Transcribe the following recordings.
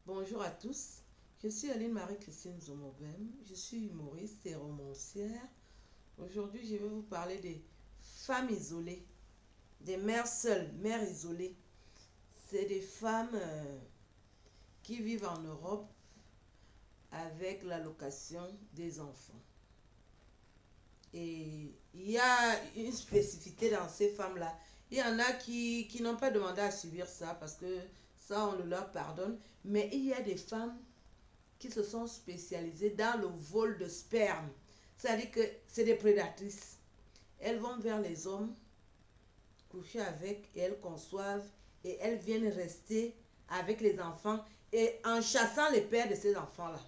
Bonjour à tous, je suis Aline Marie-Christine Zomobem, je suis humoriste et romancière. Aujourd'hui, je vais vous parler des femmes isolées, des mères seules, mères isolées. C'est des femmes qui vivent en Europe avec l'allocation des enfants. Et il y a une spécificité dans ces femmes-là. Il y en a qui n'ont pas demandé à subir ça parce que ça, on le leur pardonne. Mais il y a des femmes qui se sont spécialisées dans le vol de sperme. C'est-à-dire que c'est des prédatrices. Elles vont vers les hommes, coucher avec, et elles conçoivent, et elles viennent rester avec les enfants, et en chassant les pères de ces enfants-là.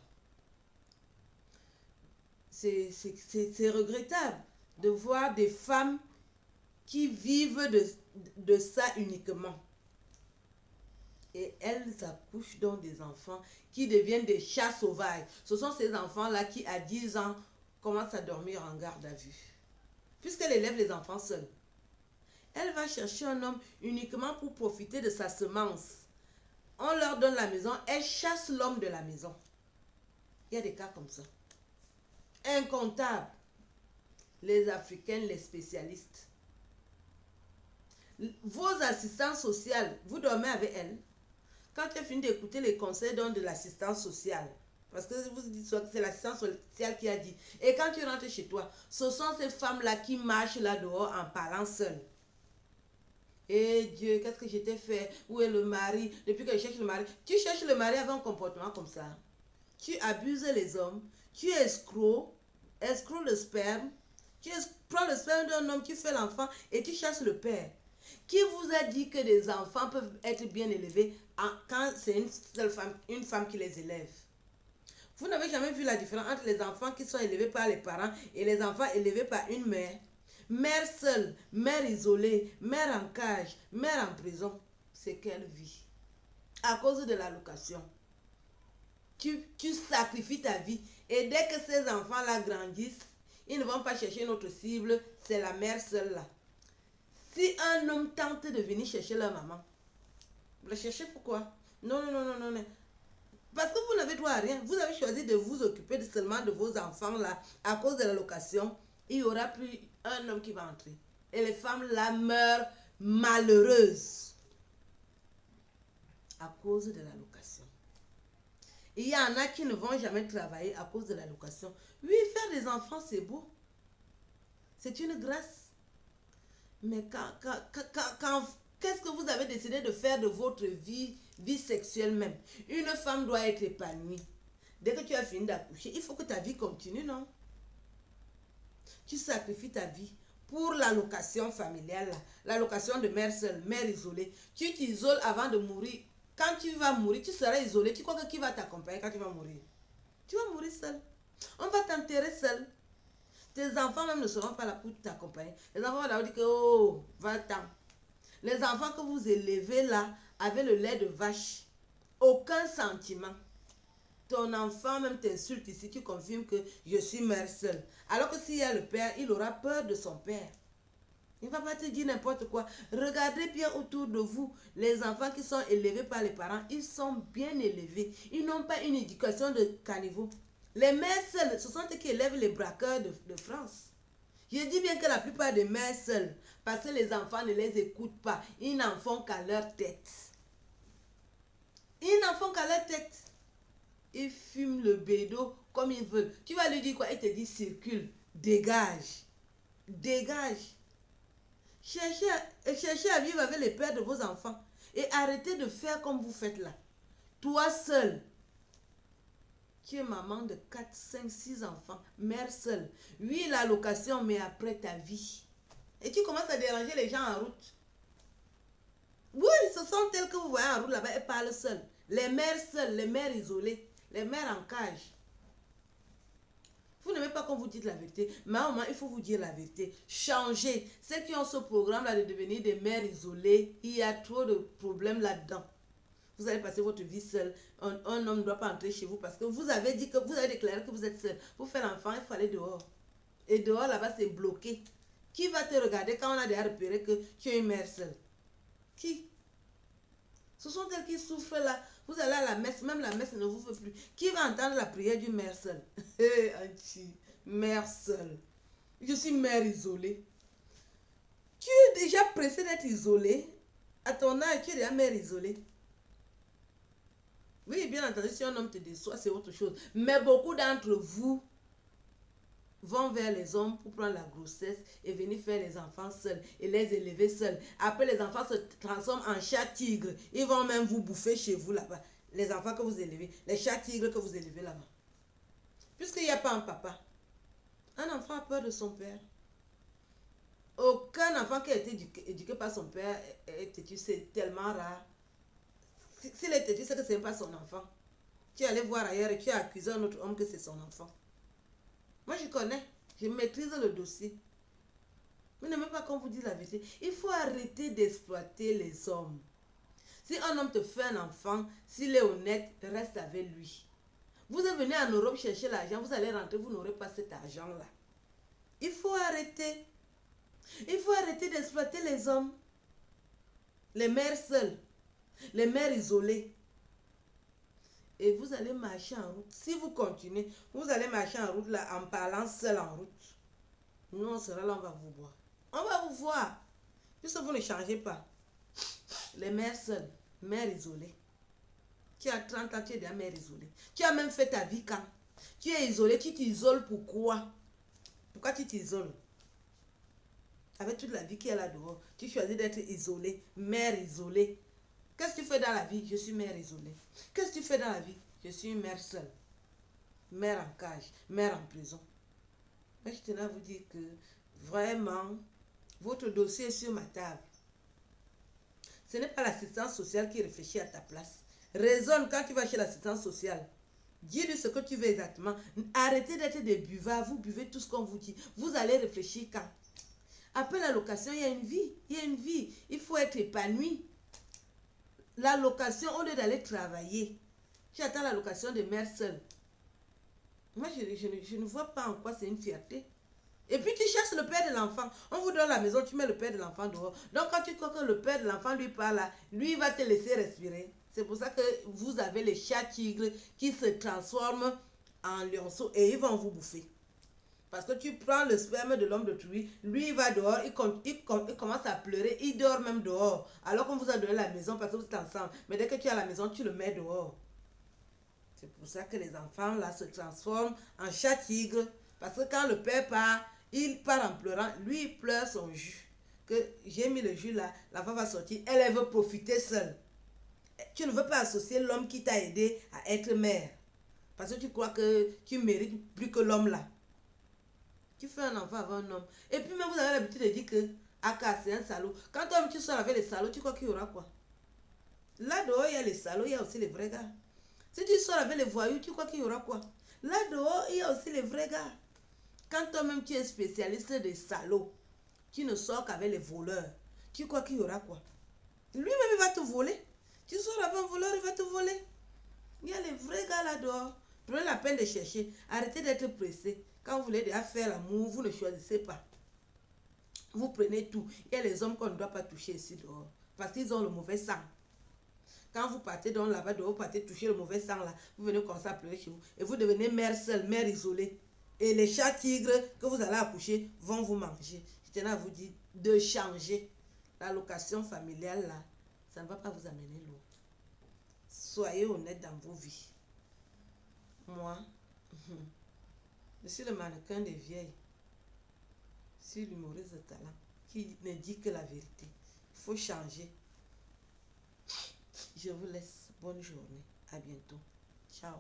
C'est regrettable de voir des femmes qui vivent de ça uniquement. Et elles accouchent donc des enfants qui deviennent des chats sauvages. Ce sont ces enfants-là qui, à 10 ans, commencent à dormir en garde à vue. Puisqu'elle élève les enfants seuls. Elle va chercher un homme uniquement pour profiter de sa semence. On leur donne la maison, elle chasse l'homme de la maison. Il y a des cas comme ça. Incomptables. Les Africaines, les spécialistes. Vos assistantes sociales, vous dormez avec elles. Quand tu as fini d'écouter les conseils de l'assistance sociale, parce que vous dites que c'est l'assistance sociale qui a dit, et quand tu rentres chez toi, ce sont ces femmes-là qui marchent là dehors en parlant seules. Et Dieu, qu'est-ce que je t'ai fait? Où est le mari? Depuis que je cherche le mari. Tu cherches le mari avec un comportement comme ça. Tu abuses les hommes. Tu escrocs le sperme. Tu prends le sperme d'un homme, tu fais l'enfant et tu chasses le père. Qui vous a dit que les enfants peuvent être bien élevés quand c'est une femme qui les élève? Vous n'avez jamais vu la différence entre les enfants qui sont élevés par les parents et les enfants élevés par une mère? Mère seule, mère isolée, mère en cage, mère en prison. C'est quelle vie? À cause de l'allocation. Tu sacrifies ta vie. Et dès que ces enfants-là grandissent, ils ne vont pas chercher une autre cible, c'est la mère seule là. Si un homme tente de venir chercher leur maman, vous la cherchez pourquoi? Non. Parce que vous n'avez droit à rien. Vous avez choisi de vous occuper seulement de vos enfants là à cause de l'allocation. Il n'y aura plus un homme qui va entrer. Et les femmes là meurent malheureuses à cause de l'allocation. Il y en a qui ne vont jamais travailler à cause de l'allocation. Oui, faire des enfants, c'est beau. C'est une grâce. Mais qu'est-ce que vous avez décidé de faire de votre vie sexuelle même? Une femme doit être épanouie. Dès que tu as fini d'accoucher, il faut que ta vie continue, non? Tu sacrifies ta vie pour l'allocation familiale, l'allocation de mère seule, mère isolée. Tu t'isoles avant de mourir. Quand tu vas mourir, tu seras isolé. Tu crois que qui va t'accompagner quand tu vas mourir? Tu vas mourir seul. On va t'enterrer seul. Tes enfants même ne seront pas là pour t'accompagner. Les enfants vont dire que, oh, va-t'en. Les enfants que vous élevez là, avec le lait de vache, aucun sentiment. Ton enfant même t'insulte ici, tu confirmes que je suis mère seule. Alors que s'il y a le père, il aura peur de son père. Il ne va pas te dire n'importe quoi. Regardez bien autour de vous. Les enfants qui sont élevés par les parents, ils sont bien élevés. Ils n'ont pas une éducation de caniveau. Les mères seules, ce sont eux qui élèvent les braqueurs de France. Je dis bien que la plupart des mères seules, parce que les enfants ne les écoutent pas, ils n'en font qu'à leur tête. Ils n'en font qu'à leur tête. Ils fument le bédo comme ils veulent. Tu vas lui dire quoi? Il te dit circule, dégage. Dégage. Cherchez à vivre avec les pères de vos enfants. Et arrêtez de faire comme vous faites là. Toi seul. Tu es maman de 4, 5, 6 enfants. Mère seule. Oui, l'allocation, mais après ta vie. Et tu commences à déranger les gens en route. Oui, ce sont elles que vous voyez en route là-bas. Elles parlent seules. Les mères seules, les mères isolées. Les mères en cage. Vous n'aimez pas qu'on vous dise la vérité, mais à un moment, il faut vous dire la vérité. Changez. Ceux qui ont ce programme-là de devenir des mères isolées, il y a trop de problèmes là-dedans. Vous allez passer votre vie seule. Un homme ne doit pas entrer chez vous parce que vous avez dit que vous avez déclaré que vous êtes seul. Pour faire l'enfant, il faut aller dehors. Et dehors, là-bas, c'est bloqué. Qui va te regarder quand on a déjà repéré que tu es une mère seule? Qui? Ce sont elles qui souffrent là. Vous allez à la messe, même la messe ne vous fait plus. Qui va entendre la prière d'une mère seule? Anchi, mère seule. Je suis mère isolée. Tu es déjà pressé d'être isolée. À ton âge, tu es déjà mère isolée. Oui, bien entendu, si un homme te déçoit, c'est autre chose. Mais beaucoup d'entre vous vont vers les hommes pour prendre la grossesse et venir faire les enfants seuls et les élever seuls. Après, les enfants se transforment en chats tigres. Ils vont même vous bouffer chez vous là-bas. Les enfants que vous élevez, les chats tigres que vous élevez là-bas. Puisqu'il n'y a pas un papa. Un enfant a peur de son père. Aucun enfant qui a été éduqué par son père est têtu, c'est tellement rare. S'il est têtu, c'est que ce n'est pas son enfant. Tu es allé voir ailleurs et tu as accusé un autre homme que c'est son enfant. Moi, je connais. Je maîtrise le dossier. Mais n'aimez pas qu'on vous dise la vérité. Il faut arrêter d'exploiter les hommes. Si un homme te fait un enfant, s'il est honnête, reste avec lui. Vous êtes venu en Europe chercher l'argent, vous allez rentrer, vous n'aurez pas cet argent-là. Il faut arrêter. Il faut arrêter d'exploiter les hommes. Les mères seules. Les mères isolées. Et vous allez marcher en route. Si vous continuez, vous allez marcher en route là en parlant seul en route. Nous, on sera là, on va vous voir. On va vous voir. Puisque vous ne changez pas. Les mères seules, mères isolées. Tu as 30 ans, tu es déjà mère isolée. Tu as même fait ta vie quand? Tu es isolée, tu t'isoles pourquoi? Pourquoi tu t'isoles? Avec toute la vie qui est là dehors, tu choisis d'être isolée, mère isolée. Qu'est-ce que tu fais dans la vie? Je suis mère isolée. Qu'est-ce que tu fais dans la vie? Je suis une mère seule. Mère en cage, mère en prison. Mais je tenais à vous dire que vraiment, votre dossier est sur ma table. Ce n'est pas l'assistance sociale qui réfléchit à ta place. Raisonne quand tu vas chez l'assistance sociale. Dis-lui ce que tu veux exactement. Arrêtez d'être des buvards. Vous buvez tout ce qu'on vous dit. Vous allez réfléchir quand? Après la location, il y a une vie. Il y a une vie. Il faut être épanoui. La location, au lieu d'aller travailler, tu attends la location de mère seule. Moi, je ne vois pas en quoi c'est une fierté. Et puis tu cherches le père de l'enfant. On vous donne la maison, tu mets le père de l'enfant dehors. Donc quand tu crois que le père de l'enfant lui parle, lui va te laisser respirer. C'est pour ça que vous avez les chats tigres qui se transforment en lionceaux et ils vont vous bouffer. Parce que tu prends le sperme de l'homme d'autrui, lui il va dehors, il commence à pleurer, il dort même dehors. Alors qu'on vous a donné la maison parce que vous êtes ensemble. Mais dès que tu as la maison, tu le mets dehors. C'est pour ça que les enfants là se transforment en chat tigre. Parce que quand le père part, il part en pleurant. Lui, il pleure son jus. Que j'ai mis le jus là, l'enfant va sortir. Elle veut profiter seule. Tu ne veux pas associer l'homme qui t'a aidé à être mère. Parce que tu crois que tu mérites plus que l'homme là. Tu fais un enfant avec un homme. Et puis même vous avez l'habitude de dire que Aka c'est un salaud. Quand toi tu sors avec les salauds, tu crois qu'il y aura quoi? Là dehors il y a les salauds, il y a aussi les vrais gars. Si tu sors avec les voyous, tu crois qu'il y aura quoi? Là dehors il y a aussi les vrais gars. Quand toi-même tu es spécialiste des salauds, tu ne sors qu'avec les voleurs, tu crois qu'il y aura quoi? Lui-même il va te voler. Tu sors avec un voleur, il va te voler. Il y a les vrais gars là dehors. Prenez la peine de chercher. Arrêtez d'être pressé. Quand vous voulez déjà faire l'amour, vous ne choisissez pas. Vous prenez tout. Il y a les hommes qu'on ne doit pas toucher ici dehors. Parce qu'ils ont le mauvais sang. Quand vous partez dans là-bas dehors, vous partez toucher le mauvais sang là. Vous venez commencer à pleurer chez vous. Et vous devenez mère seule, mère isolée. Et les chats tigres que vous allez accoucher vont vous manger. Je tenais à vous dire de changer. L'allocation familiale là, ça ne va pas vous amener loin. Soyez honnête dans vos vies. Moi, je suis le mannequin des vieilles. Je suis l'humoriste de talent qui ne dit que la vérité. Il faut changer. Je vous laisse. Bonne journée. À bientôt. Ciao.